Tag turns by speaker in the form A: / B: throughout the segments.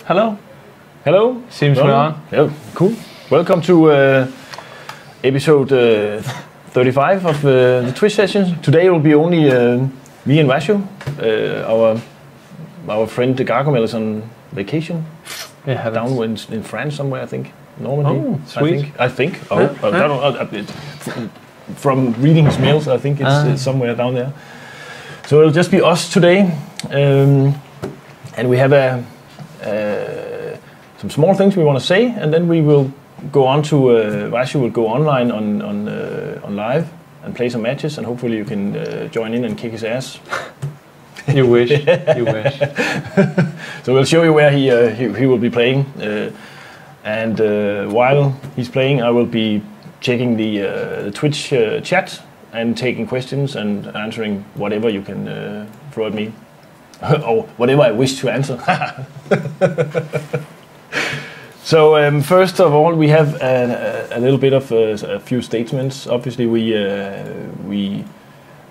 A: Hello.
B: Hello.
A: Seems we're on.
B: Yeah, cool. Welcome to episode 35 of the Twitch session. Today will be only me and Vashu. Our friend Gargamel is on vacation.
A: Yeah,
B: down in France somewhere, I think. Normandy.
A: Oh, sweet.
B: I think. Oh, I don't know. From reading his mails, I think it's somewhere down there. So it'll just be us today, and we have some small things we want to say, and then we will go on to Vashu will go online on live and play some matches, and hopefully you can join in and kick his ass.
A: You wish. You wish.
B: So we'll show you where he will be playing, and while he's playing, I will be checking the Twitch chat and taking questions and answering whatever you can throw at me, or whatever I wish to answer. So first of all, we have a little bit of a few statements. Obviously, we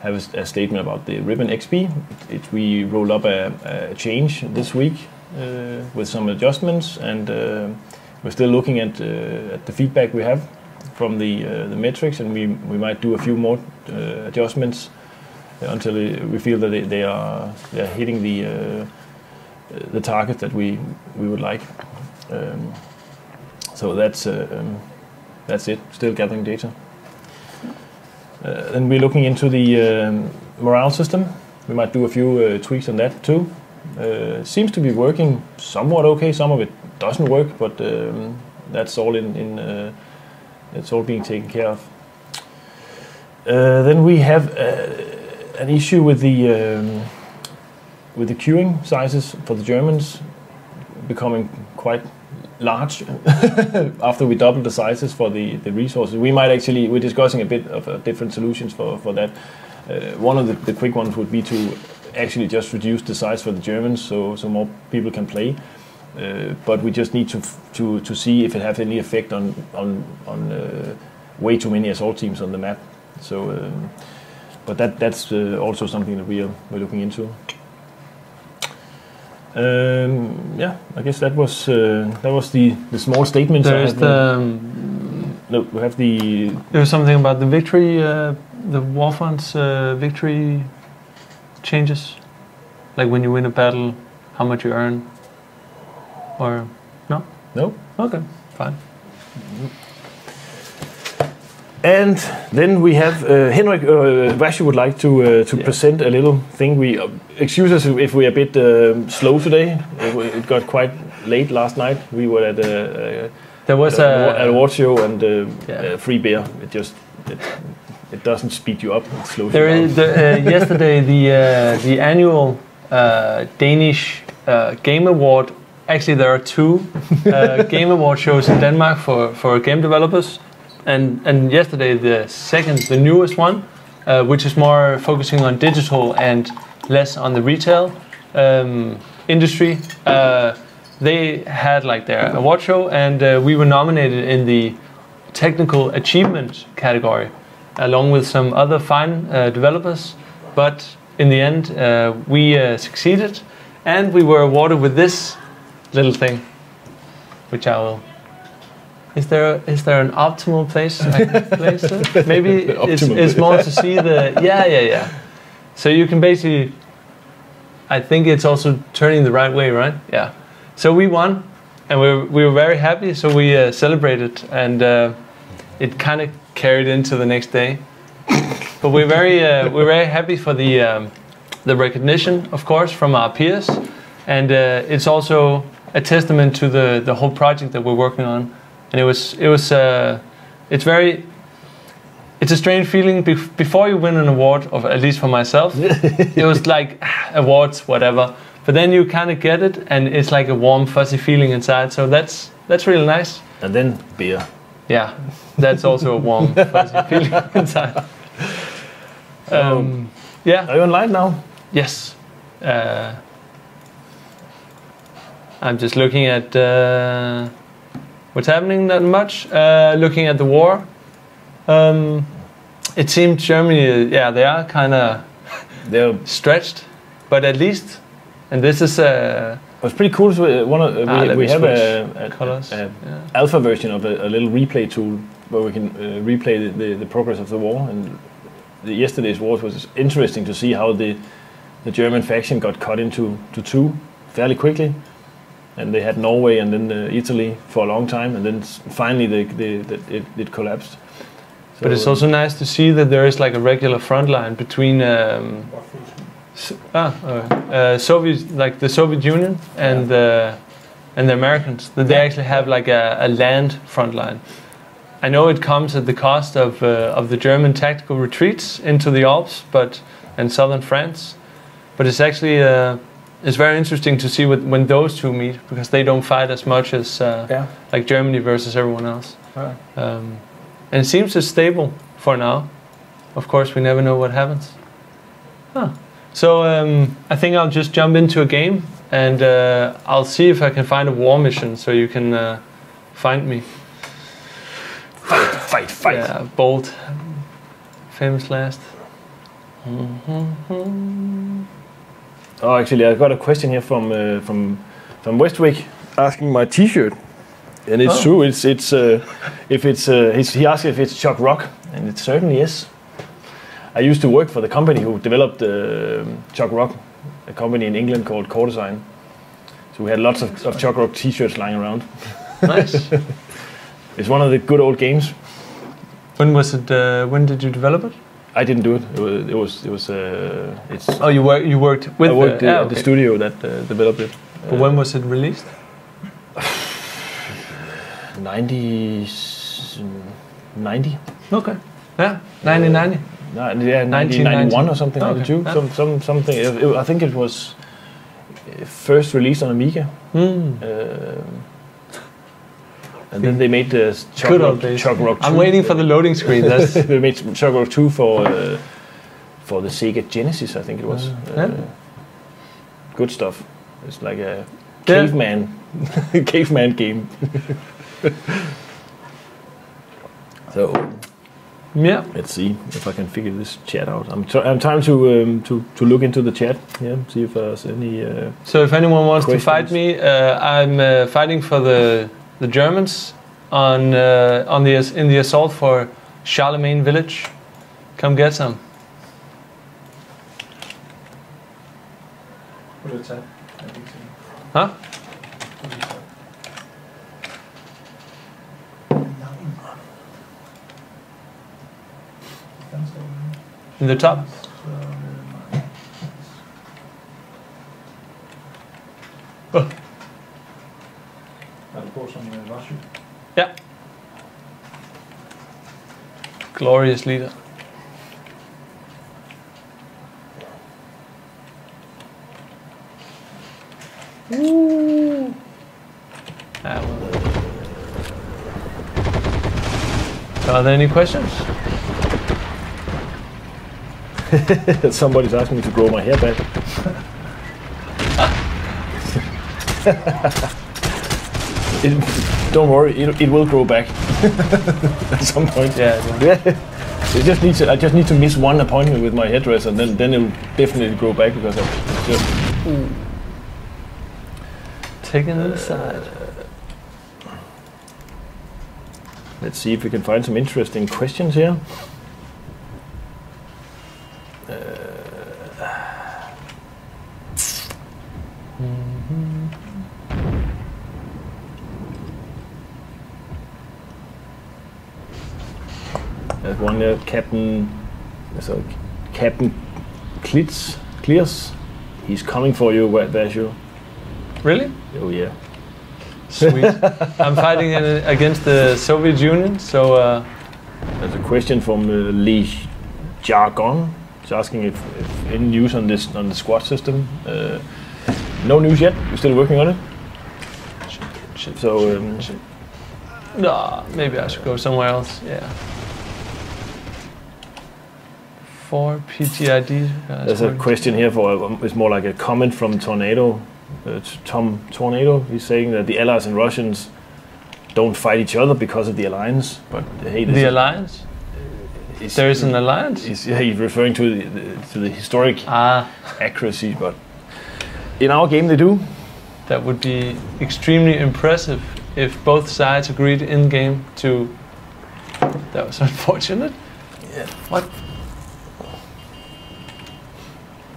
B: have a statement about the Ribbon XP. We rolled up a change this week with some adjustments, and we're still looking at the feedback we have from the metrics, and we might do a few more adjustments until we feel that they are hitting the target that we would like. So that's it. Still gathering data. Then we're looking into the morale system. We might do a few tweaks on that too. Seems to be working somewhat okay. Some of it doesn't work, but that's all it's all being taken care of. Then we have an issue with the queuing sizes for the Germans becoming quite large after we doubled the sizes for the resources. We're discussing a bit of different solutions for that. One of the quick ones would be to actually just reduce the size for the Germans so more people can play. But we just need to see if it has any effect on way too many assault teams on the map. So, but that's also something that we're looking into. Yeah, I guess that was the small statements.
A: There's
B: we have the.
A: There's something about the victory, the Warfront's victory changes, like when you win a battle, how much you earn. Or no?
B: No.
A: Okay, fine.
B: And then we have Henrik. Vashu would like to present a little thing. We excuse us if we're a bit slow today. It got quite late last night. We were at
A: there was
B: a award show and free beer. It doesn't speed you up. It slows you down.
A: Yesterday the annual Danish Game Award. Actually, there are two Game Award shows in Denmark for game developers. And yesterday the newest one, which is more focusing on digital and less on the retail industry, they had like their award show, and we were nominated in the technical achievement category, along with some other fine developers. But in the end, we succeeded, and we were awarded with this little thing, which I will. Is there an optimal place I can place it? Maybe it's more to see the yeah. So you can basically, I think it's also turning the right way, right? Yeah. So we won, and we were very happy. So we celebrated, and it kind of carried into the next day. But we're very happy for the recognition, of course, from our peers, and it's also a testament to the whole project that we're working on. And it's a strange feeling before you win an award, or at least for myself. It was like awards, whatever. But then you kind of get it, and it's like a warm, fuzzy feeling inside. So that's really nice.
B: And then beer.
A: Yeah, that's also a warm, fuzzy feeling inside. Yeah.
B: Are you online now?
A: Yes. I'm just looking at. What's happening? Not much. Looking at the war, it seemed Germany, they are kind of they're stretched, but at least, and this is
B: was pretty cool. So we have
A: colors.
B: alpha version of a little replay tool where we can replay the progress of the war. And yesterday's war was interesting to see how the German faction got cut into two fairly quickly, and they had Norway and then Italy for a long time, and then finally it collapsed. So,
A: but it's also nice to see that there is like a regular front line between Soviet, like the Soviet Union and the Americans. That they actually have like a land front line. I know it comes at the cost of the German tactical retreats into the Alps, and southern France. But it's actually it's very interesting to see when those two meet, because they don't fight as much as like Germany versus everyone else. And it seems it's stable for now. Of course, we never know what happens. So I think I'll just jump into a game, and I'll see if I can find a war mission so you can find me.
B: Fight!
A: Yeah, bold. Famous last.
B: Oh, actually, I got a question here from Westwick asking my T-shirt, and it's true. He asked if it's Chuck Rock, and it certainly is. I used to work for the company who developed Chuck Rock, a company in England called Copenhagen. So we had lots of Chuck Rock T-shirts lying around.
A: Nice.
B: It's one of the good old games.
A: When was it? When did you develop it?
B: I didn't do it. It's.
A: Oh, you worked with.
B: I worked at the studio that developed it.
A: But when was it released?
B: 90.
A: Okay. Yeah, 1990.
B: Yeah, 1991 or something,
A: okay.
B: 92.
A: Yeah.
B: Something. I think it was first released on Amiga. And then they made the Chuck Rock 2.
A: I'm waiting for the loading screen.
B: They made Chuck Rock 2 for the Sega Genesis, I think it was. Good stuff. It's like a caveman game. So let's see if I can figure this chat out. I'm trying to look into the chat. Yeah, see if there's any.
A: So if anyone wants
B: questions.
A: to fight me, I'm fighting for the Germans in the assault for Charlemagne village. Come get some. Huh? In the top. Oh. Yeah. Glorious leader. Ooh. Are there any questions?
B: Somebody's asking me to grow my hair back. Don't worry, it will grow back at some point.
A: Yeah.
B: I just need to miss one appointment with my hairdresser, and then it will definitely grow back, because I just
A: taking it aside.
B: Let's see if we can find some interesting questions here. There's one there, Captain Clears. He's coming for you, Vashu.
A: Really?
B: Oh yeah.
A: Sweet. I'm fighting against the Soviet Union, so.
B: There's a question from Lee Jargon. He's asking if any news on the squad system. No news yet. We're still working on it.
A: No, maybe I should go somewhere else. Yeah. 4 PTID.
B: There's a question here it's more like a comment from Tornado. Tom Tornado. He's saying that the Allies and Russians don't fight each other because of the alliance. But hey,
A: the alliance? There is an alliance?
B: He's referring to the historic accuracy, but in our game they do.
A: that would be extremely impressive if both sides agreed in game to. That was unfortunate.
B: Yeah.
A: What?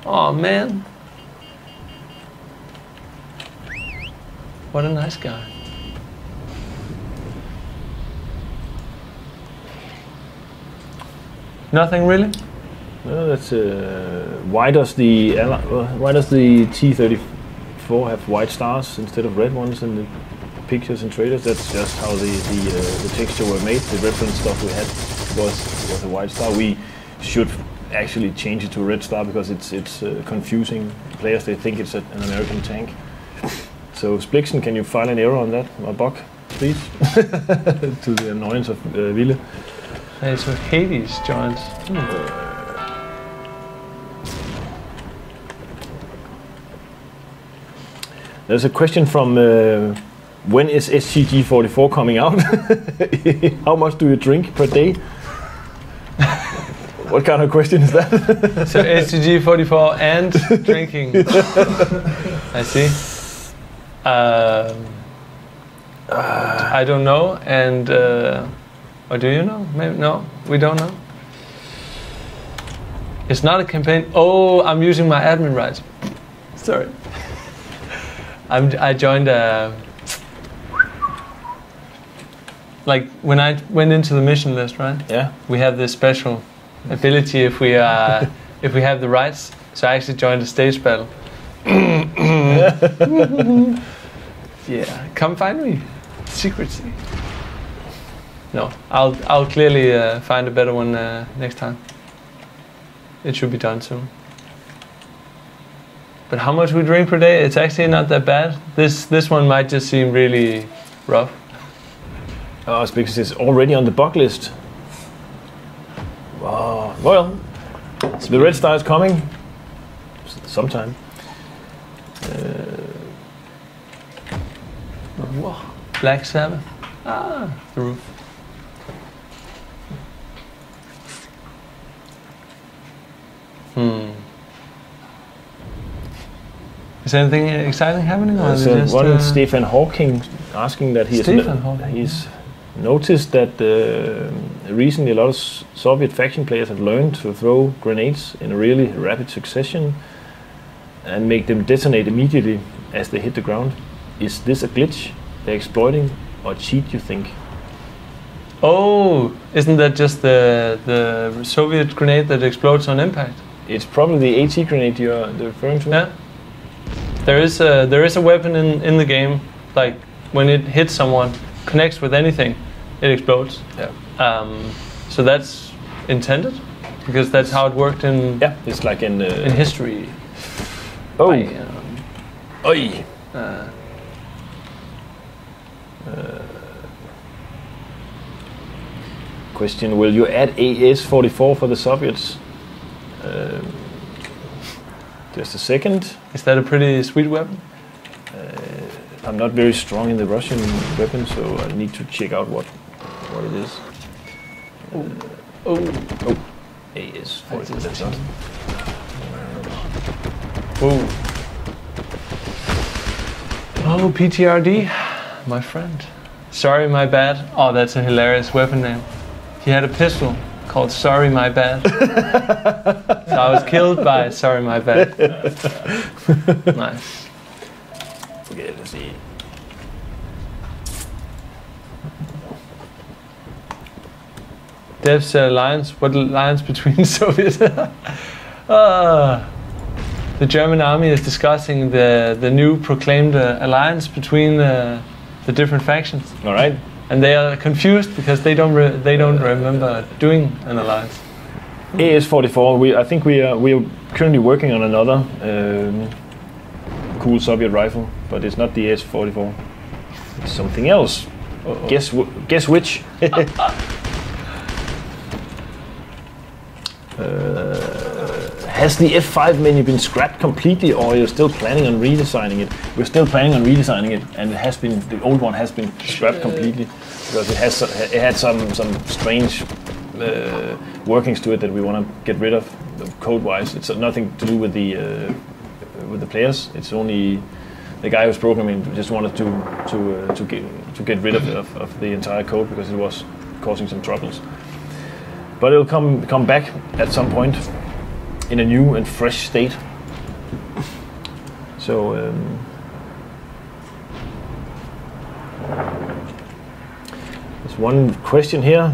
A: Oh man. What a nice guy. Nothing really?
B: No, that's why does the T-34 have white stars instead of red ones in the pictures and trailers? That's just how the texture were made. The reference stuff we had was a white star. We should actually change it to a red star because it's confusing players. They think it's an American tank. So Splixen, can you file an error on that, or bug, please? To the annoyance of Ville.
A: Hey, so Hades joins.
B: There's a question from when is SCG44 coming out? How much do you drink per day? What kind of question is that?
A: So SCG44 and drinking. I see. I don't know, and or do you know? Maybe no, we don't know. It's not a campaign. Oh, I'm using my admin rights. Sorry. I joined like when I went into the mission list, right?
B: Yeah.
A: We have this special ability if we if we have the rights. So I actually joined a stage battle. Yeah, come find me. Secrecy. No, I'll clearly find a better one next time. It should be done soon. But how much we drink per day? It's actually not that bad. This one might just seem really rough.
B: Oh, it's because it's already on the bug list. Wow. Well, the red star is coming sometime.
A: Whoa. Black Sabbath. Ah, the roof. Is anything exciting happening? Or is it just,
B: one Stefan Hawking asking that he's noticed that recently a lot of Soviet faction players have learned to throw grenades in a really rapid succession and make them detonate immediately as they hit the ground. Is this a glitch they're exploiting or cheat, you think?
A: Oh, isn't that just the Soviet grenade that explodes on impact?
B: It's probably the AT grenade you're referring to.
A: Yeah. There is a weapon in the game, like when it hits someone, connects with anything, it explodes.
B: Yeah.
A: So that's intended, because that's how it worked in.
B: Yeah, it's like in
A: history.
B: Oh.
A: By,
B: Oi. Question: will you add AS-44 for the Soviets? Just a second.
A: Is that a pretty sweet weapon?
B: I'm not very strong in the Russian weapon, so I need to check out what it is. AS-44.
A: Oh, PTRD, my friend. Sorry, my bad. Oh, that's a hilarious weapon name. He had a pistol called Sorry, My Bad. So I was killed by Sorry, My Bad. Nice.
B: Okay, let's see.
A: Dev's alliance. What alliance between Soviets? The German army is discussing the new proclaimed alliance between the different factions.
B: All right.
A: And they are confused because they don't remember doing an alliance.
B: AS-44. I think we are currently working on another cool Soviet rifle, but it's not the AS-44. It's something else. Guess which? Has the F5 menu been scrapped completely, or are you still planning on redesigning it? We're still planning on redesigning it, and the old one has been scrapped completely because it had some strange workings to it that we want to get rid of code-wise. It's nothing to do with the players. It's only the guy who's programming just wanted to get rid of the entire code because it was causing some troubles. But it'll come back at some point in a new and fresh state. So there's one question here.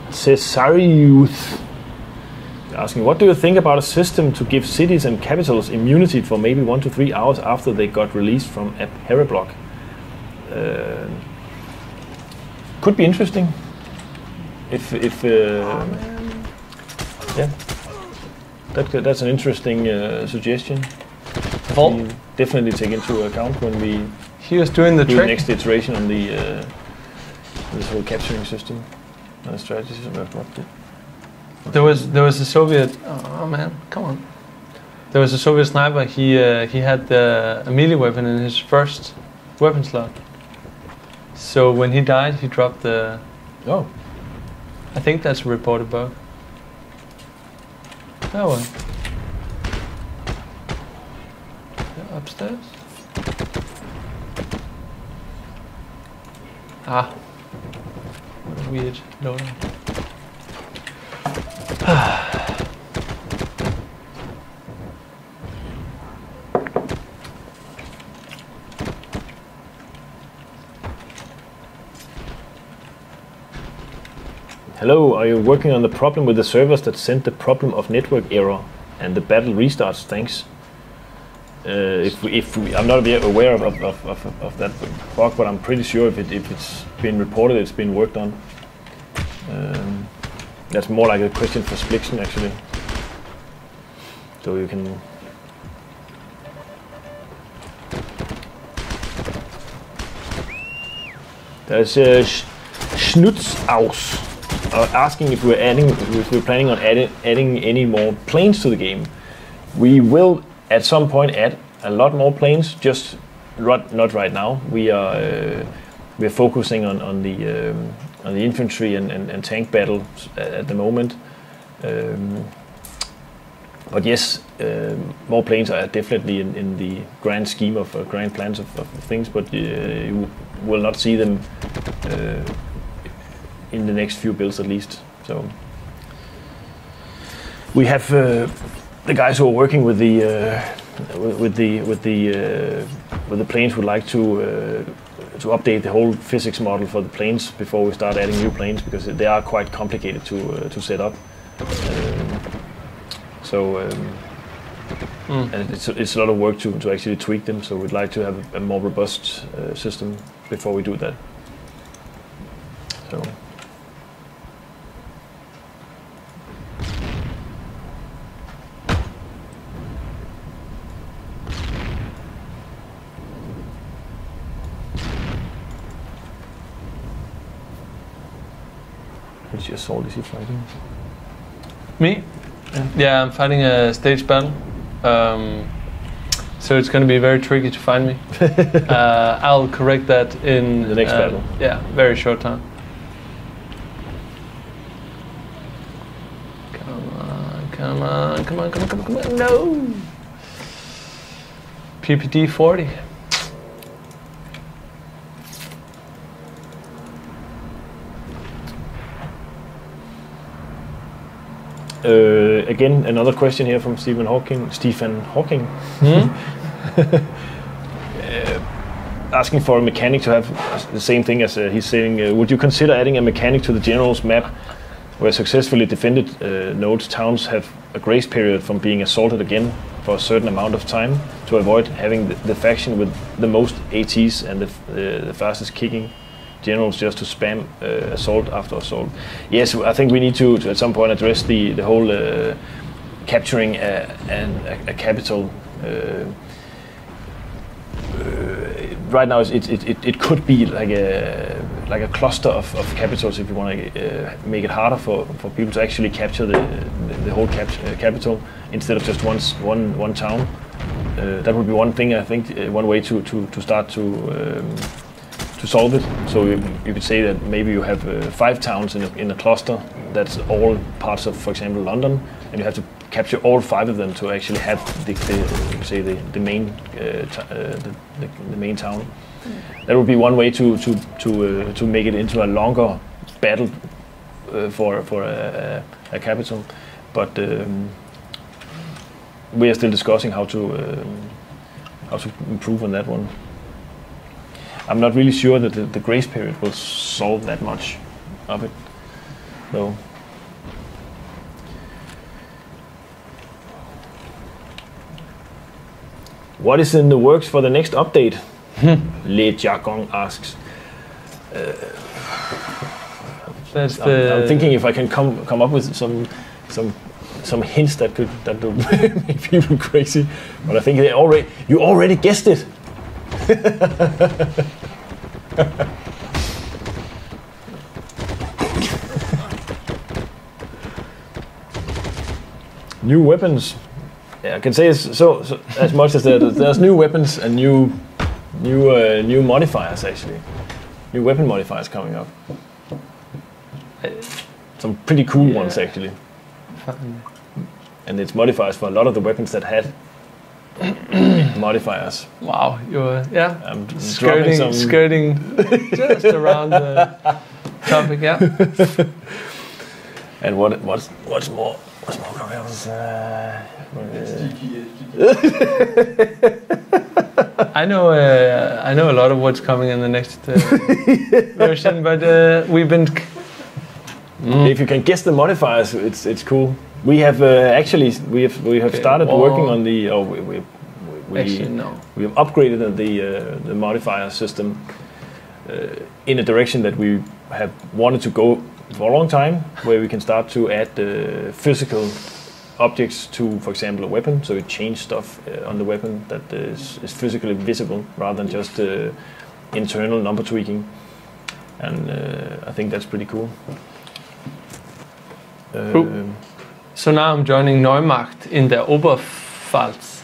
B: Cesarius asking, what do you think about a system to give cities and capitals immunity for maybe 1 to 3 hours after they got released from a periblock? Could be interesting. Yeah, that's an interesting suggestion. We'll definitely take into account when we
A: doing the
B: do
A: trick.
B: The next iteration on the this whole capturing system and the strategy system.
A: There was a Soviet. Oh man, come on! There was a Soviet sniper. He had a melee weapon in his first weapon slot. So when he died, he dropped the.
B: Oh.
A: I think that's a reported bug. Oh well. Upstairs. Ah. What a weird loading.
B: Hello, are you working on the problem with the servers that sent the problem of network error and the battle restarts? Thanks. I'm not aware of that bug, but I'm pretty sure if it's been reported, it's been worked on. That's more like a question for Splixon, actually. So you can. There's Schnutzhaus asking if we're planning on adding any more planes to the game. We will at some point add a lot more planes, just not right now. We're focusing on the infantry and tank battles at the moment. But yes, more planes are definitely in the grand scheme of grand plans of things, but you will not see them in the next few builds at least. So we have the guys who are working with the planes would like to update the whole physics model for the planes before we start adding new planes, because they are quite complicated to set up. And it's a lot of work to actually tweak them. So we'd like to have a more robust system before we do that. So. Which assault is he fighting?
A: Me? Yeah, I'm fighting a stage battle. So it's going to be very tricky to find me. I'll correct that in
B: the next battle.
A: Yeah, very short time. Come on, no! PPD 40.
B: Again, another question here from Stephen Hawking. Asking for a mechanic to have the same thing as he's saying. Would you consider adding a mechanic to the general's map where successfully defended nodes towns have a grace period from being assaulted again for a certain amount of time to avoid having the faction with the most ATs and the fastest kicking generals just to spam assault after assault? Yes, I think we need to at some point address the whole capturing a capital. Right now, it could be like a cluster of capitals if you want to make it harder for people to actually capture the whole capital instead of just one town. That would be one thing, I think, one way to start to solve it. So you could say that maybe you have 5 towns in a cluster that's all parts of, for example, London, and you have to capture all 5 of them to actually have the main town. That would be one way to make it into a longer battle for a capital, but we are still discussing how to improve on that one. I'm not really sure that the grace period will solve that much of it, though. What is in the works for the next update? Le asks. I'm thinking if I can come up with some hints that will make people crazy, but I think you already guessed it. New weapons. Yeah, I can say so as much as there's new weapons and new modifiers actually. New weapon modifiers coming up. Some pretty cool ones actually. And it's modifiers for a lot of the weapons that had modifiers.
A: Wow, you're
B: I'm
A: skirting just around the topic, yeah.
B: And what's more coming up?
A: I know a lot of what's coming in the next version, but we've been.
B: If you can guess the modifiers, it's cool. We have we have started working on the. We have upgraded the modifier system in a direction that we have wanted to go for a long time, where we can start to add physical objects to, for example, a weapon. So you change stuff on the weapon that is physically visible rather than just internal number tweaking. And I think that's pretty cool.
A: So now I'm joining Neumacht in the Oberpfalz,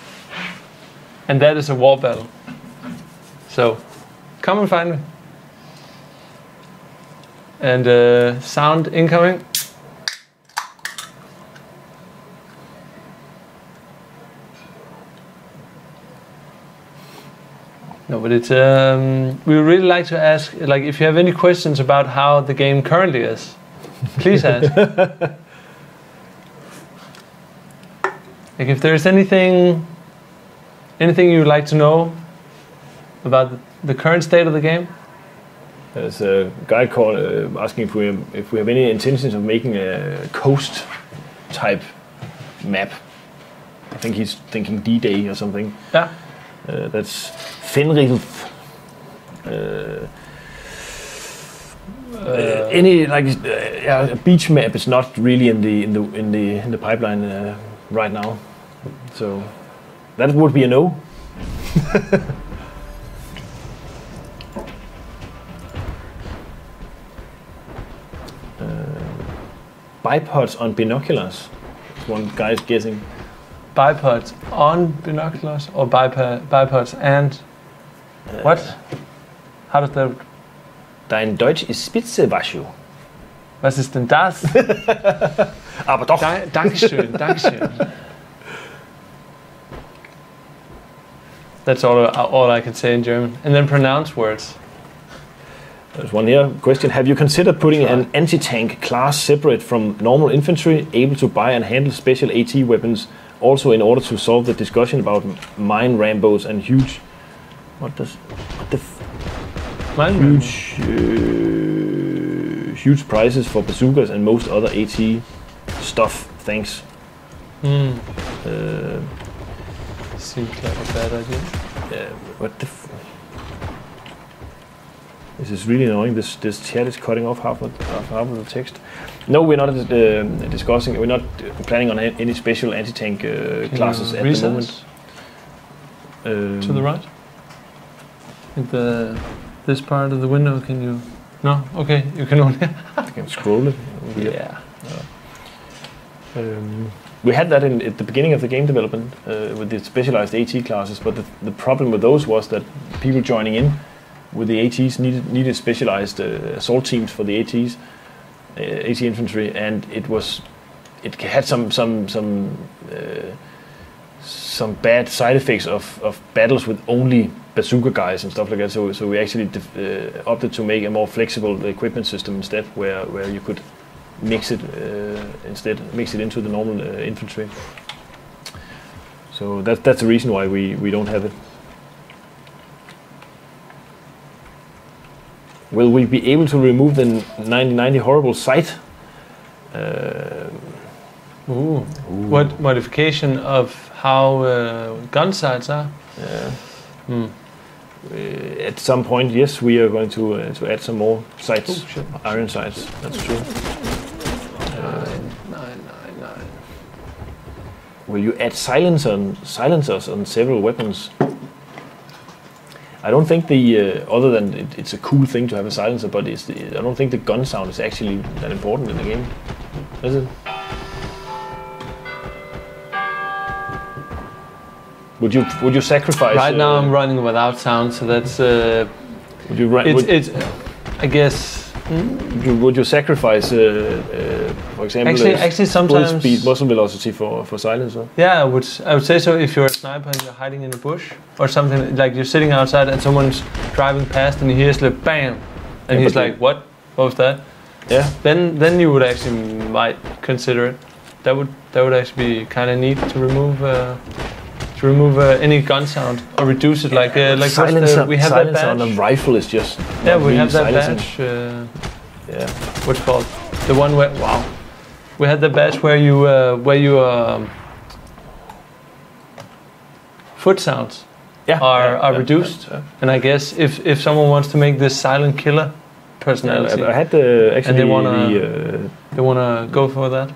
A: and that is a war battle. So come and find me. And sound incoming. No, but it's we would really like to ask, like, if you have any questions about how the game currently is, please ask. Like, if there's anything you'd like to know about the current state of the game.
B: There's a guy called asking if we have any intentions of making a coast type map. I think he's thinking D-Day or something.
A: Yeah.
B: That's Fenrilf. Any a beach map is not really in the pipeline right now. So that would be a no. Bipods on binoculars. One guy's guessing.
A: Bipods on binoculars or bipods and what? How does that?
B: Dein Deutsch ist spitze, Vashu.
A: Was ist denn das?
B: Aber doch.
A: Dankeschön, Dankeschön. That's all I can say in German. And then pronounce words.
B: There's one here. Question: have you considered putting an anti-tank class separate from normal infantry, able to buy and handle special AT weapons, also in order to solve the discussion about mine Rambos and huge prices for bazookas and most other AT stuff? Thanks.
A: Seems like a bad idea.
B: What the? This is really annoying. This chat is cutting off half of the text. No, we're not discussing. We're not planning on any special anti-tank classes at the moment.
A: To the right. In this part of the window, can you? No. Okay, you can only.
B: I can scroll it.
A: Yeah.
B: We had that at the beginning of the game development with the specialized AT classes, but the problem with those was that people joining in with the ATs needed specialized assault teams for the AT infantry, and it was it had some bad side effects of battles with only bazooka guys and stuff like that. So we actually opted to make a more flexible equipment system instead, where you could mix it into the normal infantry. So that's the reason why we don't have it. Will we be able to remove the 9090 horrible sight?
A: What modification of how gun sights are?
B: At some point, yes, we are going to add some more sights, iron sights. That's true.
A: 999.
B: Will you add silencers on several weapons? I don't think other than it's a cool thing to have a silencer, but I don't think the gun sound is actually that important in the game, is it? Would you sacrifice?
A: Right now, I'm running without sound, so that's.
B: Would you?
A: I guess.
B: Would you sacrifice, for example,
A: actually sometimes
B: bullet speed, muzzle velocity for silencer?
A: Yeah, I would say so. If you're a sniper and you're hiding in a bush or something, like you're sitting outside and someone's driving past and he hears the bam, and he's like, "What? What was that?"
B: Yeah.
A: Then you would actually might consider it. That would actually be kind of neat to remove any gun sound or reduce it, like
B: silencer.
A: We have that badge
B: on a rifle is just
A: we have that
B: silencing.
A: badge. What's it called? The one where we had the badge where you foot sounds are reduced. And I guess if someone wants to make this silent killer personality,
B: I had and
A: they wanna go for that.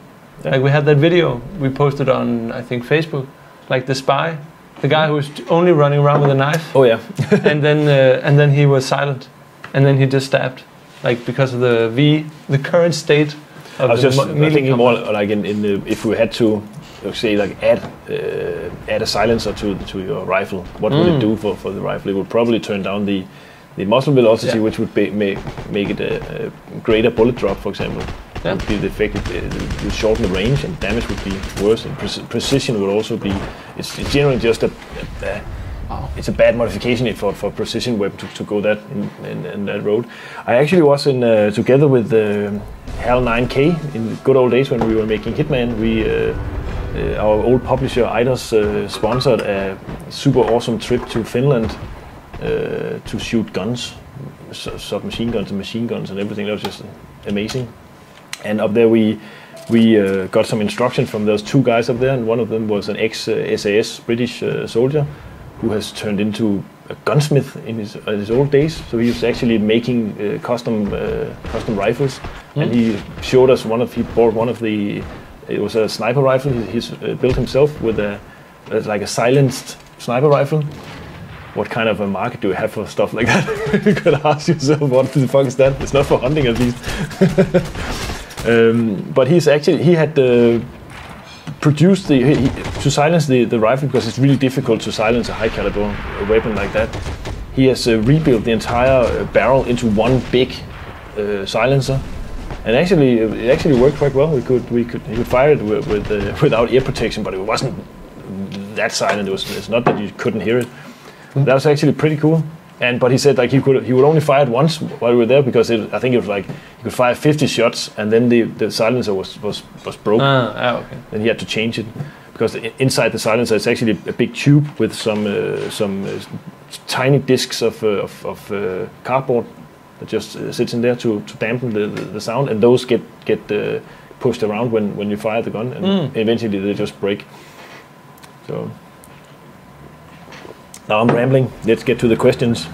A: Yeah. Like we had that video we posted on I think Facebook. Like the spy, the guy who was only running around with a knife.
B: Oh yeah.
A: and then he was silent, and then he just stabbed, like because of the current state of
B: I was just thinking more like if we had to say like add a silencer to your rifle, what would it do for the rifle? It would probably turn down the muzzle velocity, which would make it a greater bullet drop, for example. Would be the effect. It would shorten the range, and damage would be worse. And precision would also be. It's generally just it's a bad modification for precision weapon to go that in that road. I actually was together with HAL 9K in the good old days when we were making Hitman. Our old publisher Eidos sponsored a super awesome trip to Finland to shoot guns, submachine guns and machine guns and everything. That was just amazing. And up there we got some instruction from those two guys up there, and one of them was an ex-SAS British soldier who has turned into a gunsmith in his old days. So he was actually making custom rifles, and he showed us he bought one of it was a sniper rifle he's built himself with like a silenced sniper rifle. What kind of a market do you have for stuff like that? You could ask yourself, what the fuck is that? It's not for hunting at least. But he had produced to silence the rifle, because it's really difficult to silence a high caliber weapon like that. He has rebuilt the entire barrel into one big silencer, and it actually worked quite well. He could fire it without ear protection, but it wasn't that silent. It's not that you couldn't hear it. That was actually pretty cool. But he said like he would only fire it once while we were there, because I think it was like he could fire 50 shots, and then the silencer was broke.
A: Okay.
B: And he had to change it, because inside the silencer it's actually a big tube with some tiny discs of cardboard that just sits in there to dampen the sound, and those get pushed around when you fire the gun, and eventually they just break. So. Now I'm rambling. Let's get to the questions.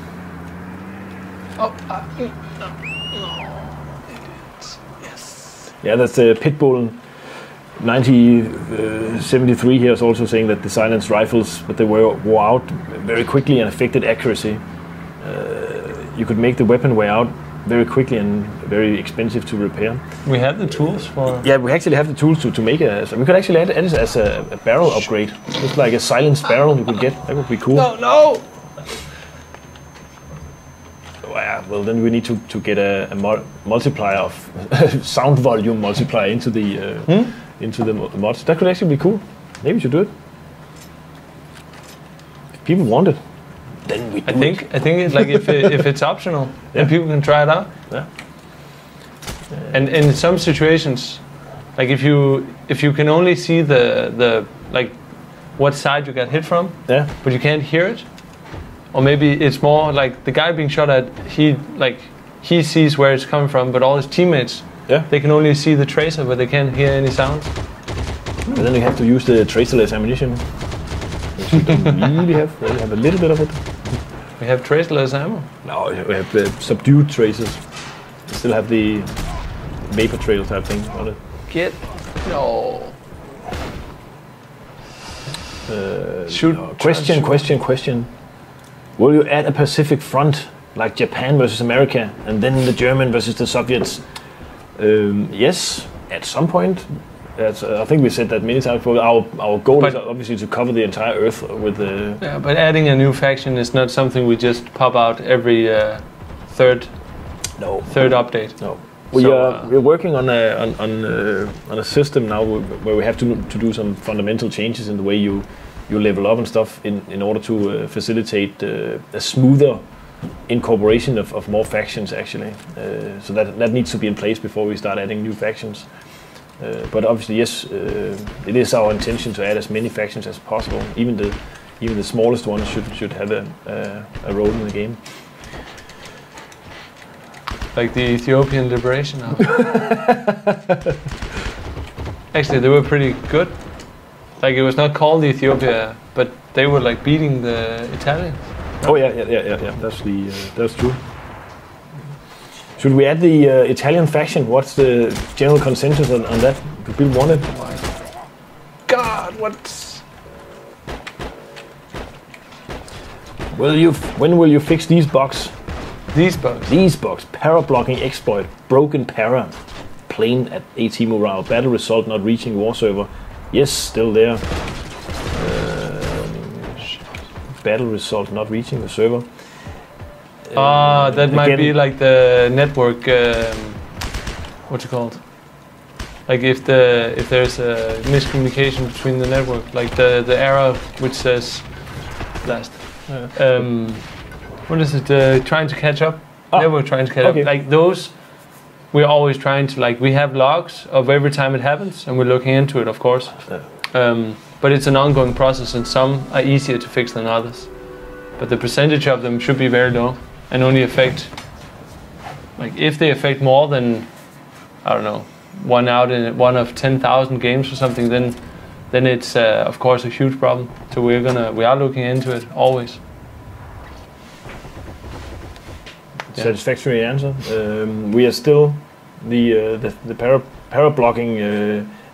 A: Yes.
B: Yeah, that's Pitbull 9073 here is also saying that the silenced rifles, but they wore out very quickly and affected accuracy. You could make the weapon wear out very quickly and very expensive to repair.
A: We have the tools for.
B: Yeah, we actually have the tools to make it. We could actually add it as a barrel upgrade. Just like a silenced barrel you could get. That would be cool.
A: No!
B: Well, then we need to get a multiplier of sound volume multiplier into the mods. That could actually be cool. Maybe we should do it. If people want it, then we do it.
A: I think it's like if it's optional, then people can try it out.
B: Yeah.
A: And in some situations, like if you can only see the like what side you got hit from, but you can't hear it, or maybe it's more like the guy being shot at, he sees where it's coming from, but all his teammates, they can only see the tracer, but they can't hear any sounds.
B: But then you have to use the tracerless ammunition, which you don't really have. Well, you have a little bit of it.
A: We have tracerless ammo.
B: No, we have subdued tracers. We still have the vapor trail type thing on it. Question. Will you add a Pacific front like Japan versus America and then the German versus the Soviets? Yes, at some point. I think we said that many times before. Our goal is obviously to cover the entire Earth with the...
A: Yeah, but adding a new faction is not something we just pop out every third update.
B: No. We're working on a system now where we have to do some fundamental changes in the way you level up and stuff in order to facilitate a smoother incorporation of more factions actually. So that needs to be in place before we start adding new factions. But obviously, yes, it is our intention to add as many factions as possible. Even the smallest ones should have a role in the game.
A: Like the Ethiopian Liberation Army. Actually, they were pretty good. Like it was not called Ethiopia, but they were like beating the Italians.
B: Oh yeah. That's true. Should we add the Italian faction? What's the general consensus on that? Do people want it?
A: God, what's...
B: When will you fix these bugs?
A: These bugs.
B: Para blocking exploit. Broken para. Plane at AT morale. Battle result not reaching war server. Yes, still there. Battle result not reaching the server.
A: That might be like the network. What's it called? Like if there's a miscommunication between the network, like the error which says last. What is it? Trying to catch up. Network trying to catch up. Like those, we're always trying to we have logs of every time it happens, and we're looking into it, of course. But it's an ongoing process, and some are easier to fix than others. But the percentage of them should be very low. And only affect, like if they affect more than, I don't know, one of 10,000 games or something, then it's of course a huge problem. So we are looking into it always.
B: Satisfactory answer. We are still the para blocking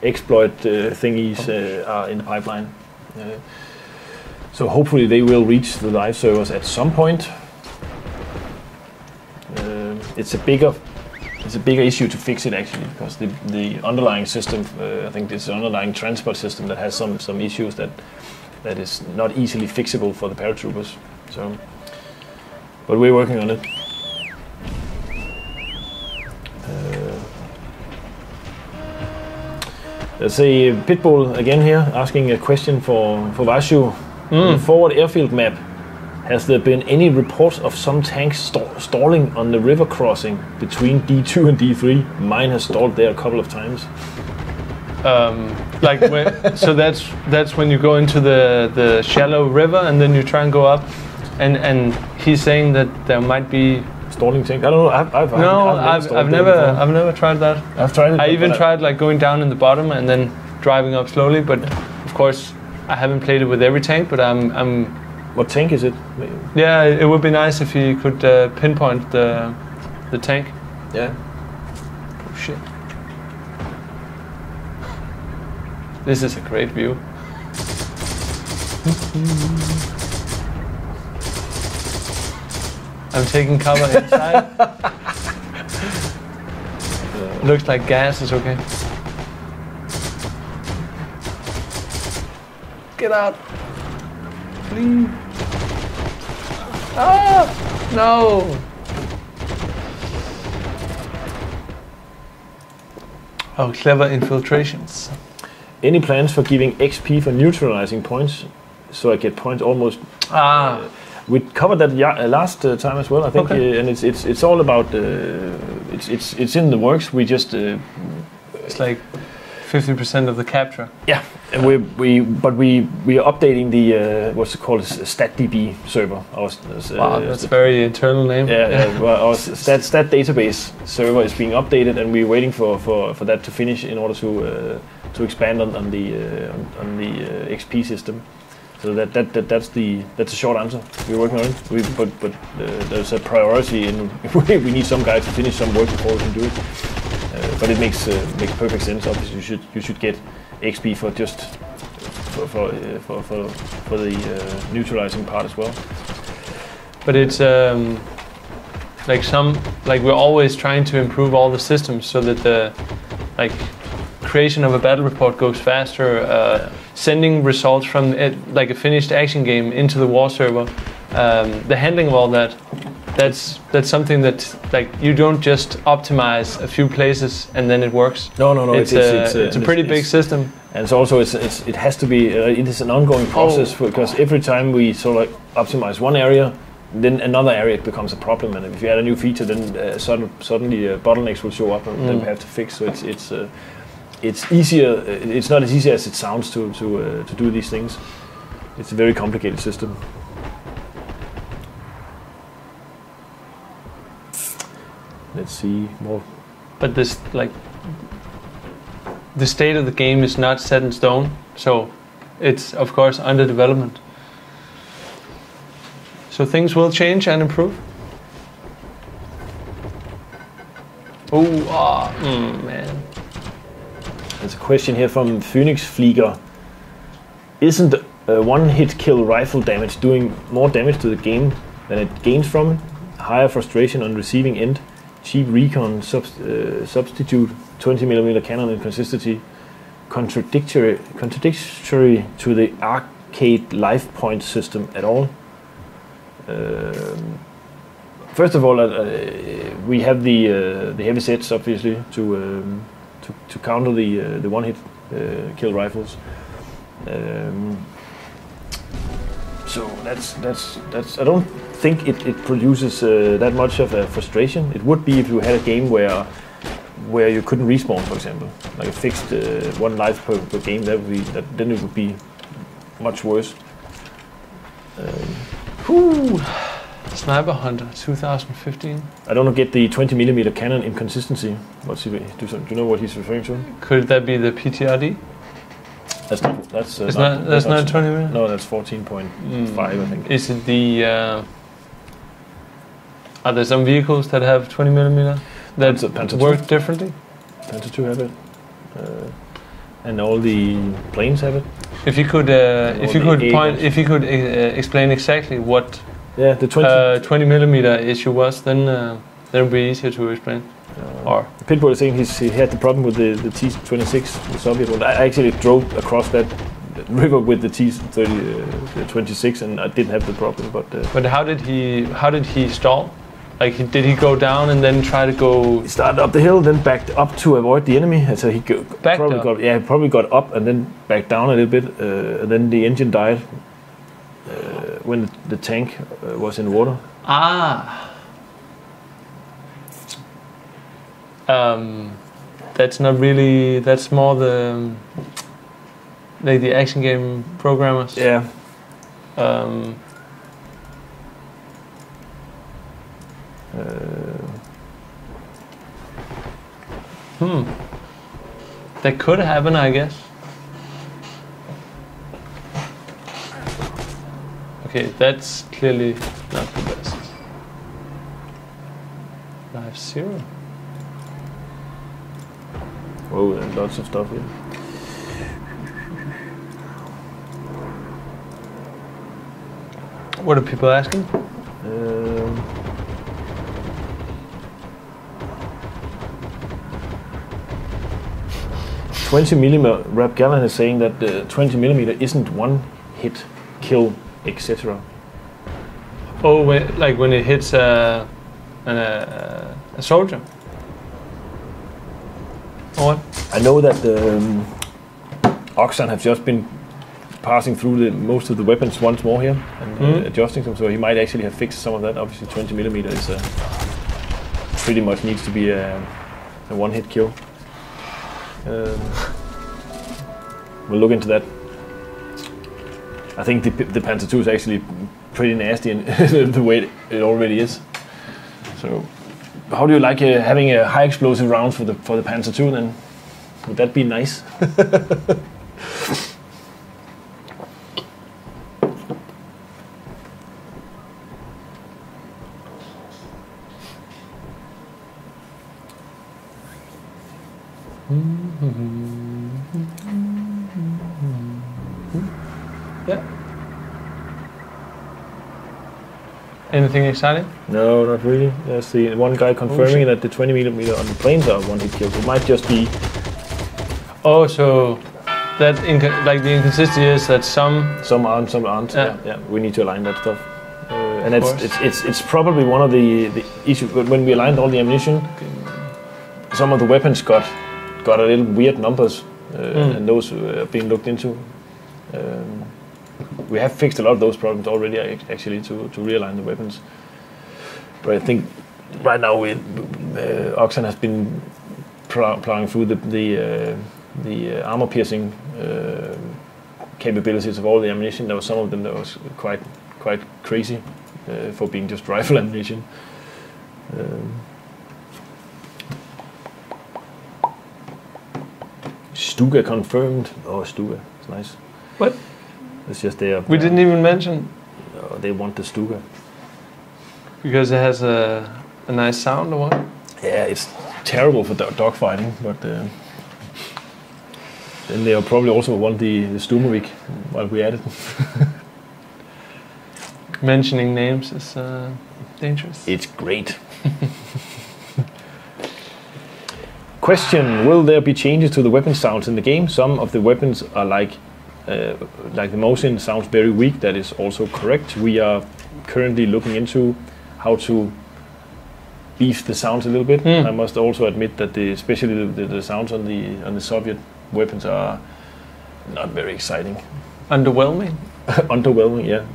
B: exploit thingies are in the pipeline. So hopefully they will reach the live servers at some point. It's a bigger issue to fix it actually, because the underlying system, I think this underlying transport system that has some issues that is not easily fixable for the paratroopers. So, but we're working on it. Let's see, Pitbull again here asking a question for Vashu. The forward airfield map. Has there been any reports of some tanks stalling on the river crossing between D2 and D3? Mine has stalled there a couple of times.
A: So that's when you go into the shallow river and then you try and go up, and he's saying that there might be
B: stalling tanks. I don't know.
A: I've never tried that.
B: I've tried it.
A: I even tried going down in the bottom and then driving up slowly, but of course I haven't played it with every tank. But I'm.
B: What tank is it?
A: Yeah, it would be nice if you could pinpoint the tank.
B: Yeah.
A: Oh shit. This is a great view. I'm taking cover inside. Looks like gas is okay. Get out. Please. Ah! No! Oh, clever infiltrations.
B: Any plans for giving XP for neutralizing points, so I get points almost? We covered that last time as well, I think, and it's all about. It's in the works. We just.
A: It's like 50% of the capture.
B: Yeah, and we are updating the what's it called, StatDB server.
A: Wow, that's a very internal name.
B: Yeah, well, our stat database server is being updated, and we're waiting for that to finish in order to expand on the XP system. So that's a short answer. We're working on it. But there's a priority, and we need some guys to finish some work before we can do it. But it makes perfect sense. Obviously, you should get XP for just for the neutralizing part as well.
A: But it's like we're always trying to improve all the systems so that the creation of a battle report goes faster. Sending results from like a finished action game into the war server, the handling of all that. That's something that like you don't just optimize a few places and then it works.
B: No.
A: It's a pretty big system.
B: And it's also it has to be it is an ongoing process because every time we sort of optimize one area, then another area becomes a problem. And if you add a new feature, then suddenly bottlenecks will show up and then we have to fix. So it's easier. It's not as easy as it sounds to do these things. It's a very complicated system. Let's see more.
A: But this the state of the game is not set in stone, so it's of course under development. So things will change and improve. Man.
B: There's a question here from Phoenix Flieger. Isn't a one-hit kill rifle damage doing more damage to the game than it gains from it? Higher frustration on receiving end? Cheap recon substitute 20mm cannon inconsistency contradictory to the arcade life point system at all? First of all, we have the heavy sets obviously to counter the one-hit kill rifles. So that's I don't think it produces that much of a frustration. It would be if you had a game where you couldn't respawn, for example, like a fixed one life per game. Then it would be much worse.
A: Sniper Hunter 2015.
B: I don't get the 20mm cannon inconsistency. Do you know what he's referring to?
A: Could that be the PTRD?
B: That's
A: not 20mm?
B: No, that's 14.5, I think.
A: Is it the... are there some vehicles that have 20mm that work differently?
B: Panther 2 have it. And all the planes have it.
A: If you could explain exactly what
B: the
A: 20mm issue was, then that would be easier to explain.
B: Pitbull is saying he had the problem with the T-26, the Soviet one. I actually drove across that river with the T-26 and I didn't have the problem.
A: But how did he stall? Like did he go down and then try to go?
B: He started up the hill, then backed up to avoid the enemy. So he probably got up and then backed down a little bit. And then the engine died when the tank was in water.
A: That's not really. That's more the action game programmers.
B: Yeah.
A: That could happen, I guess. Okay, that's clearly not the best. Life 0.
B: Oh, and lots of stuff here.
A: What are people asking?
B: 20mm. RedBjarne is saying that 20mm isn't one hit, kill, etc.
A: Oh, when it hits a soldier. Or what?
B: I know that Oxan have just been passing through most of the weapons once more here and adjusting them, so he might actually have fixed some of that. Obviously 20mm is pretty much needs to be a one-hit kill. We'll look into that. I think the Panzer II is actually pretty nasty in the way it already is. So, how do you like having a high explosive rounds for the Panzer II then? Would that be nice?
A: Yeah. Anything exciting?
B: No, not really. There's the one guy confirming that the 20mm on the planes are one-hit kills. It might just be.
A: Oh, so that like the inconsistency is that some
B: aren't, some aren't.
A: Yeah.
B: Yeah. We need to align that stuff. And it's probably one of the issues when we aligned all the ammunition. Some of the weapons got a little weird numbers, and those are being looked into. We have fixed a lot of those problems already, actually, to realign the weapons. But I think right now Oxan has been plowing through the armor-piercing capabilities of all the ammunition. There were some of them that was quite crazy for being just rifle ammunition. Stuga confirmed. Oh, Stuga, it's nice.
A: What?
B: It's just there.
A: We didn't even mention.
B: They want the Stuga.
A: Because it has a nice sound or what?
B: Yeah, it's terrible for dogfighting, but then they'll probably also want the Stumovik while we at it.
A: Mentioning names is dangerous.
B: It's great. Question: will there be changes to the weapon sounds in the game? Some of the weapons are like the motion sounds very weak. That is also correct. We are currently looking into how to beef the sounds a little bit. I must also admit that especially the sounds on the Soviet weapons are not very exciting.
A: Underwhelming.
B: Underwhelming, yeah.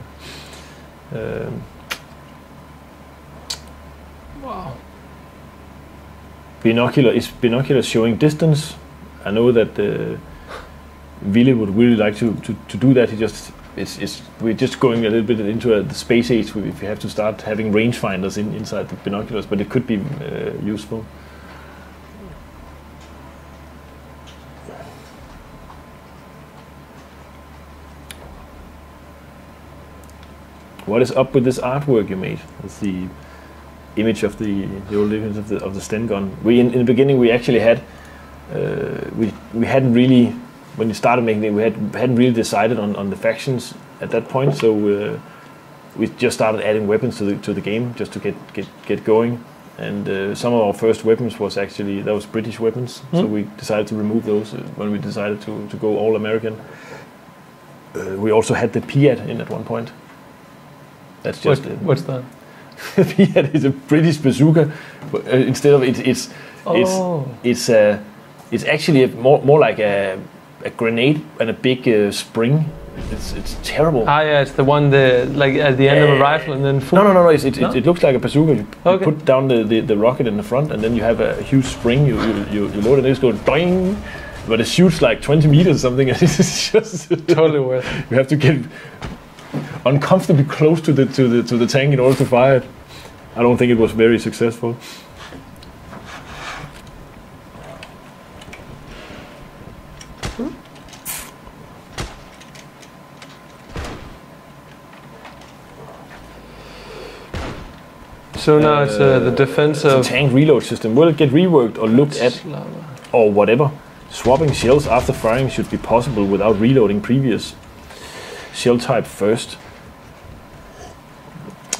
A: Wow.
B: Binocular showing distance. I know that Ville would really like to do that. We're just going a little bit into the space age. If we have to start having rangefinders inside the binoculars, but it could be useful. What is up with this artwork you made? It's the image of the old image of the Sten gun. In the beginning we actually had we hadn't really, when we started making it, we hadn't really decided on the factions at that point. So we just started adding weapons to the game just to get going. And some of our first weapons was British weapons. So we decided to remove those when we decided to go all American. We also had the Piat in at one point. That's just
A: what's that?
B: Piat is a British bazooka. Instead of it's actually more like a grenade and a big spring. It's terrible.
A: Ah, yeah, it's the one like at the end of a rifle and then.
B: No. It looks like a bazooka. You put down the rocket in the front, and then you have a huge spring. You load it, and it's going doing. But it shoots like 20 meters or something, and it's just
A: totally worth it.
B: You have to get uncomfortably close to the tank in order to fire it. I don't think it was very successful.
A: So now it's the defense of...
B: The tank reload system. Will it get reworked or looked at or whatever? Swapping shells after firing should be possible without reloading previous shell type first.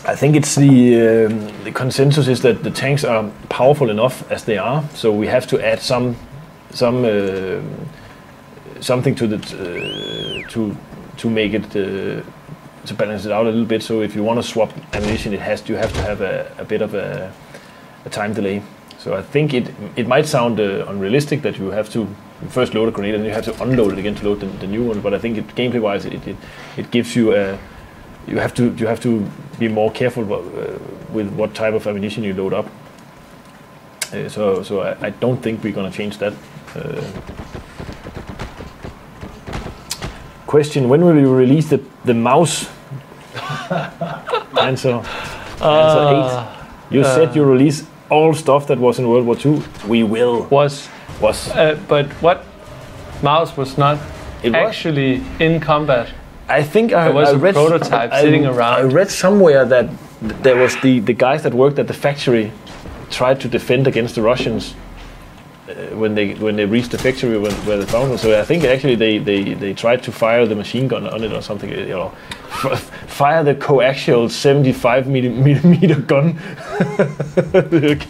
B: I think it's the consensus is that the tanks are powerful enough as they are, so we have to add something to the to make it to balance it out a little bit. So if you want to swap ammunition, you have to have a bit of a time delay. So I think it might sound unrealistic that you have to first load a grenade and you have to unload it again to load the new one. But I think gameplay wise it gives you you have to be more careful with what type of ammunition you load up. So I don't think we're gonna change that. Question: when will you release the mouse? Answer 8. You said you release all stuff that was in World War II. We will.
A: But what mouse was not actually in combat?
B: I think
A: there was a prototype sitting around.
B: I read somewhere that there was the guys that worked at the factory tried to defend against the Russians when they reached the factory where they found them. So I think actually they tried to fire the machine gun on it or something. You know, fire the coaxial 75 millimeter gun.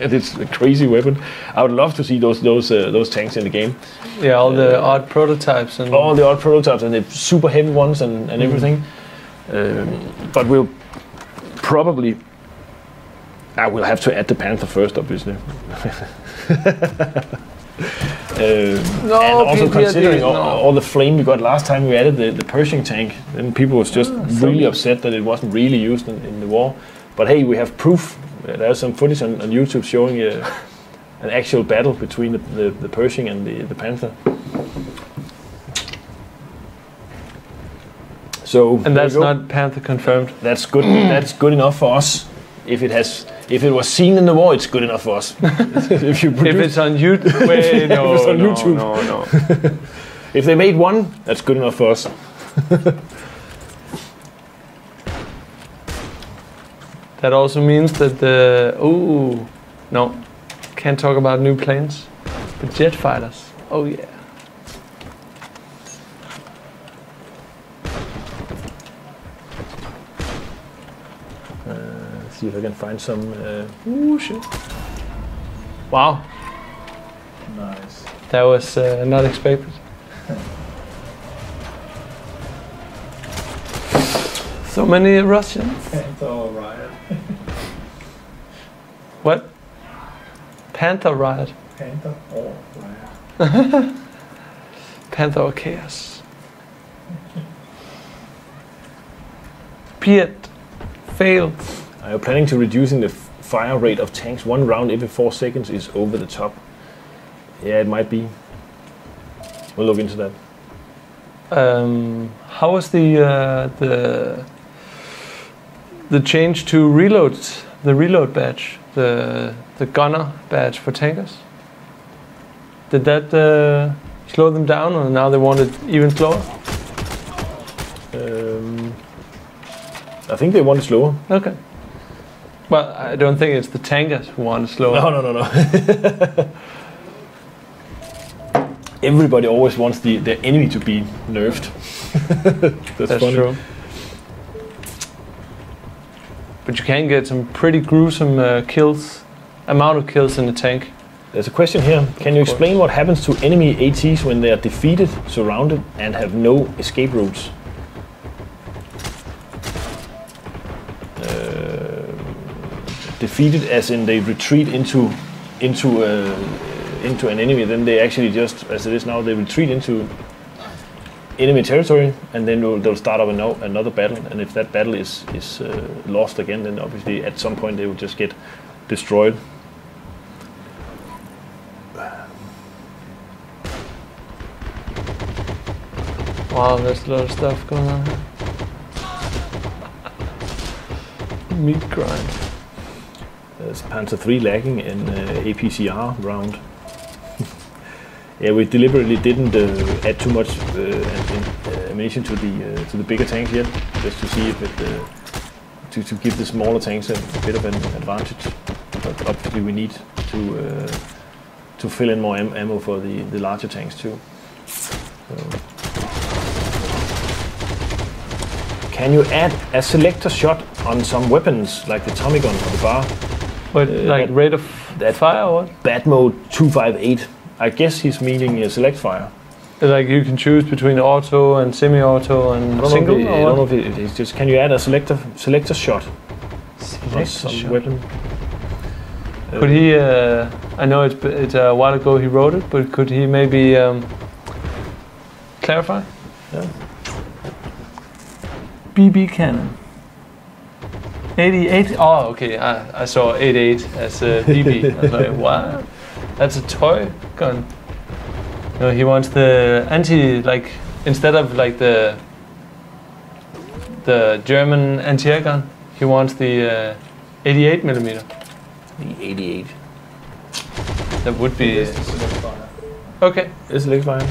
B: It's a crazy weapon. I would love to see those tanks in the game.
A: Yeah, all the odd prototypes and
B: all the odd prototypes and the super heavy ones and everything. But we'll probably. I will have to add the Panther first, obviously. And also considering all the flame we got last time we added the Pershing tank, then people was just really upset that it wasn't really used in the war. But hey, we have proof. There's some footage on YouTube showing an actual battle between the Pershing and the Panther. So
A: and that's not Panther confirmed.
B: That's good. That's good enough for us. If it was seen in the war, it's good enough for us. if
A: it's on YouTube,
B: no, if it's on YouTube.
A: No.
B: If they made one, that's good enough for us.
A: That also means that can't talk about new planes, but jet fighters. Oh yeah.
B: See if I can find some.
A: Shit! Wow.
B: Nice.
A: That was not expected. So many Russians.
C: Panther riot.
A: What? Panther riot.
C: Panther or riot.
A: Panther or chaos. Piet failed.
B: Are you planning to reducing the fire rate of tanks? 1 round every 4 seconds is over the top. Yeah, it might be. We'll look into that.
A: How was the change to reload, the reload badge, the gunner badge for tankers? Did that slow them down, or now they want it even slower?
B: I think they want it slower.
A: Okay. Well, I don't think it's the tankers who want it slower.
B: No. Everybody always wants the enemy to be nerfed. That's funny.
A: True. But you can get some pretty gruesome amount of kills in the tank.
B: There's a question here. Can you explain what happens to enemy ATs when they are defeated, surrounded, and have no escape routes? Defeated as in they retreat into an enemy, then they actually just, as it is now, they retreat into enemy territory, and then they'll start up another battle, and if that battle is lost again, then obviously at some point they will just get destroyed.
A: Wow, there's a lot of stuff going on here. Meat grind.
B: There's Panzer III lagging in APCR round. Yeah, we deliberately didn't add too much ammunition to the bigger tanks yet, just to see if it to give the smaller tanks a bit of an advantage. But obviously we need to fill in more ammo for the larger tanks too. So. Can you add a selector shot on some weapons like the Tommy gun or the bar?
A: But like rate of fire or what?
B: Bat mode 258. I guess he's meaning select fire.
A: Like you can choose between auto and semi-auto and single?
B: I don't know if it's just, can you add a selector shot on some weapon?
A: Could he? I know it's a while ago he wrote it, but could he maybe clarify?
B: Yeah.
A: BB cannon. 88. Oh, okay. I saw 88 as BB. I was like, what? That's a toy gun. No, he wants the like instead of like the German anti-air gun, he wants the 88 millimeter.
B: The 88.
A: That would be
C: It's the select fire.
A: okay.
B: Is it fire?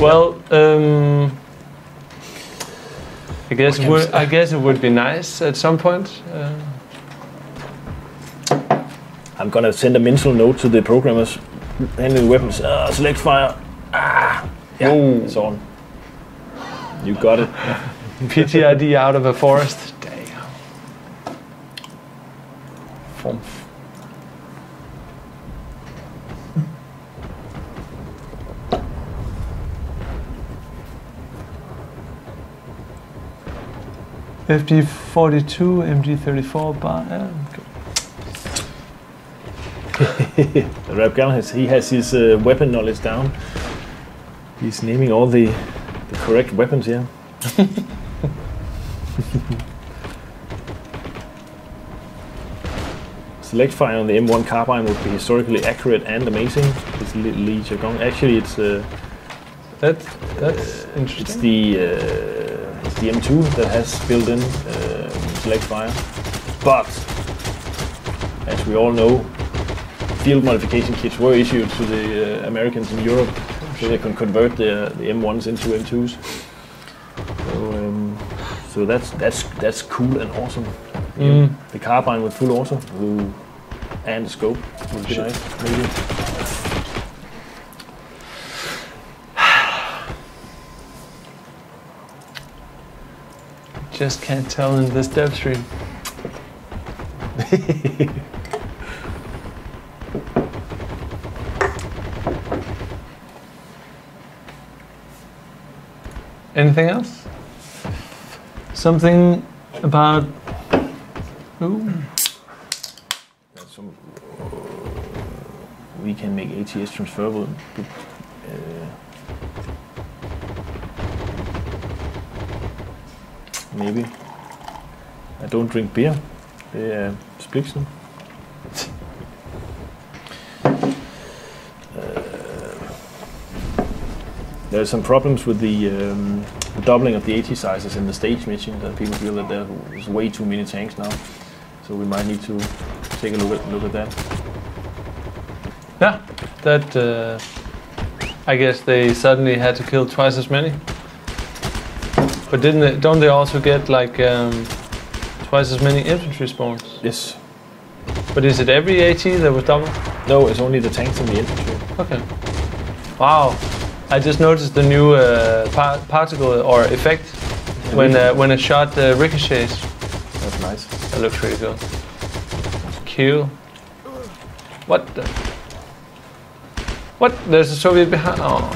A: Well, I guess it would be nice at some point.
B: I'm gonna send a mental note to the programmers handling weapons. Select fire. Yeah,
A: Ooh.
B: it's on. You got it.
A: PTID out of a forest. Damn. Form. FD42, MG34 bar. Yeah, okay.
B: RedBjarne has his weapon knowledge down. He's naming all the correct weapons here. Select fire on the M1 carbine would be historically accurate and amazing. It's Lee Jargon. Actually, it's
A: That's interesting.
B: it's the M2 that has built-in select fire. But as we all know, field modification kits were issued to the Americans in Europe, so they can convert the M1s into M2s. So that's cool and awesome.
A: Mm.
B: The carbine with full auto and the scope would be nice, maybe.
A: Just can't tell in this Devstream. Anything else? Something about... Ooh.
B: We can make ATS transferable. But, maybe. I don't drink beer. Det er Splixen. There are some problems with the doubling of the AT sizes in the stage mission. That people feel that there's way too many tanks now, so we might need to take a look at that.
A: Yeah, that... I guess they suddenly had to kill twice as many. But don't they also get like twice as many infantry spawns?
B: Yes.
A: But is it every AT that was double?
B: No, it's only the tanks and the infantry.
A: Okay. Wow. I just noticed the new particle or effect when a shot ricochets.
B: That's nice.
A: That looks pretty good. Cool. What the? What? There's a Soviet behind. Oh.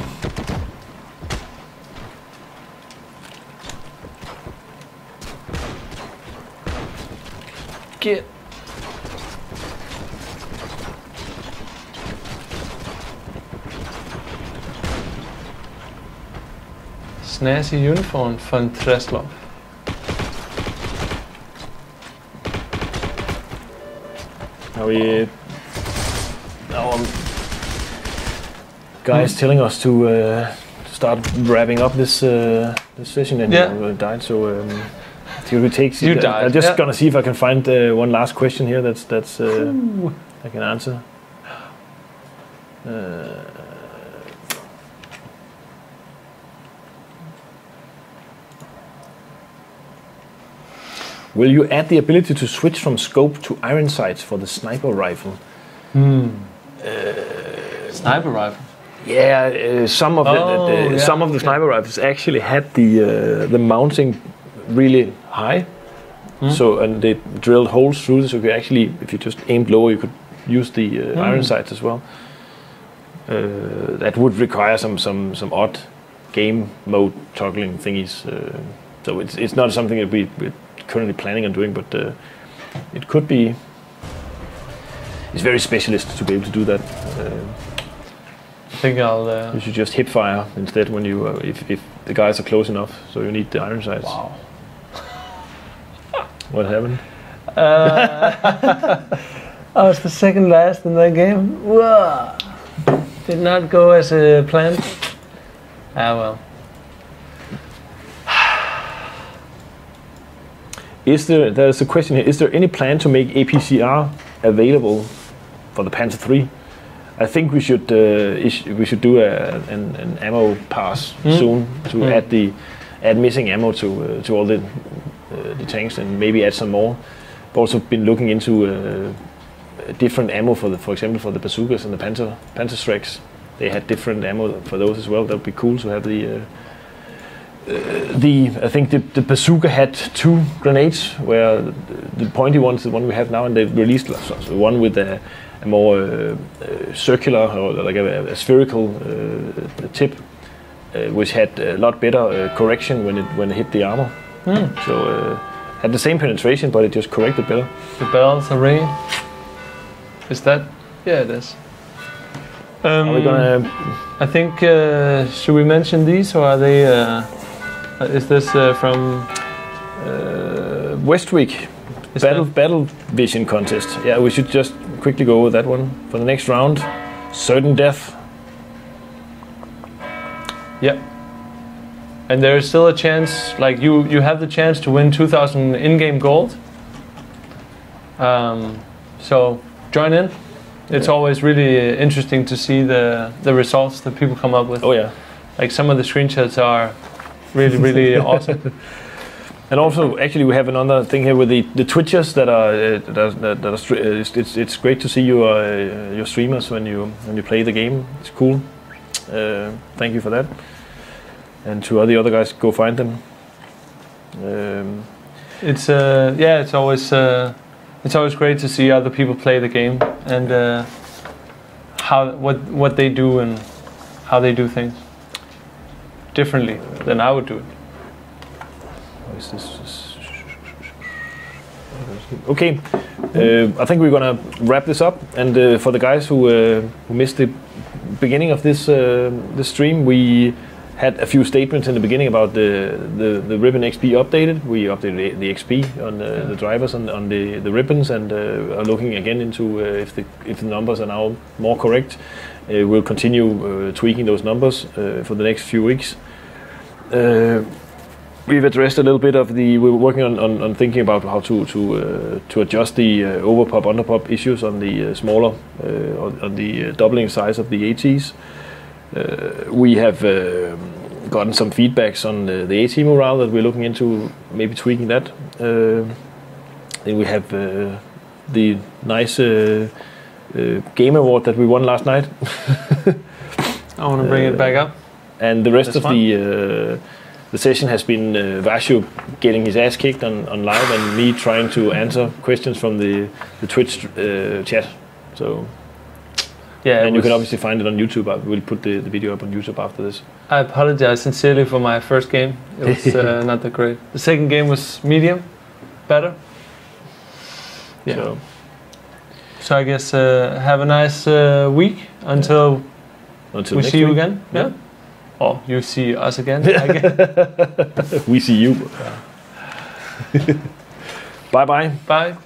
A: Get. Snazzy uniform von Treslov.
B: Are we? Our guys telling us to start wrapping up this session, and you died. So we take.
A: You died.
B: I'm just gonna see if I can find one last question here. That's I can answer. Will you add the ability to switch from scope to iron sights for the sniper rifle?
A: Sniper rifle.
B: Yeah, some of some of the sniper rifles actually had the mounting really high, so and they drilled holes through this. So you actually, if you just aimed lower, you could use the iron sights as well. That would require some odd game mode toggling thingies. So it's not something that we're currently planning on doing, but it could be it's very specialist to be able to do that.
A: I think I'll.
B: You should just hip fire instead when you if the guys are close enough. So you need the iron sights.
A: Wow.
B: What happened?
A: I was the second last in that game. Whoa. Did not go as planned. Ah well.
B: There's a question here. Is there any plan to make APCR available for the Panther 3? I think we should do an ammo pass soon to add missing ammo to all the tanks and maybe add some more. I've also been looking into different ammo for example for the bazookas and the Panther Strikes. They had different ammo for those as well. That would be cool to have I think the bazooka had 2 grenades, where the pointy one is the one we have now, and they released one with a more circular or like a spherical tip, which had a lot better correction when it hit the armor. So had the same penetration, but it just corrected better.
A: The bells are ringing. Is that? Yeah, it is.
B: Are we gonna?
A: I think should we mention these, or are they? Is this from
B: Westwick Battle Vision contest? Yeah, we should just quickly go over that one for the next round. Certain death.
A: Yeah. And there is still a chance, like you have the chance to win 2,000 in-game gold. So join in. It's always really interesting to see the results that people come up with.
B: Oh yeah.
A: Like some of the screenshots are really awesome.
B: And also, actually, we have another thing here with the Twitchers that are it's great to see your streamers when you play the game. It's cool. Thank you for that. And to all the other guys, go find them.
A: It's always great to see other people play the game and what they do and how they do things differently than I would do it.
B: Okay, I think we're gonna wrap this up. And for the guys who missed the beginning of this stream, we had a few statements in the beginning about the ribbon XP updated. We updated the XP on the drivers on the ribbons, and are looking again into if the numbers are now more correct. We'll continue tweaking those numbers for the next few weeks. We've addressed a little bit of we're working on thinking about how to adjust the overpop underpop issues on the smaller on the doubling size of the ATs. We have gotten some feedbacks on the AT morale that we're looking into, maybe tweaking that. Then we have the nice game award that we won last night.
A: I want to bring it back up.
B: And the rest of the session has been Vashu getting his ass kicked on live, and me trying to answer questions from the Twitch chat. So. Yeah, and you can obviously find it on YouTube. We'll put the video up on YouTube after this.
A: I apologize sincerely for my first game. It was not that great. The second game was medium, better. Yeah. So I guess have a nice week until we see you again. Yeah. Or you see us again.
B: We see you. Bye bye.
A: Bye.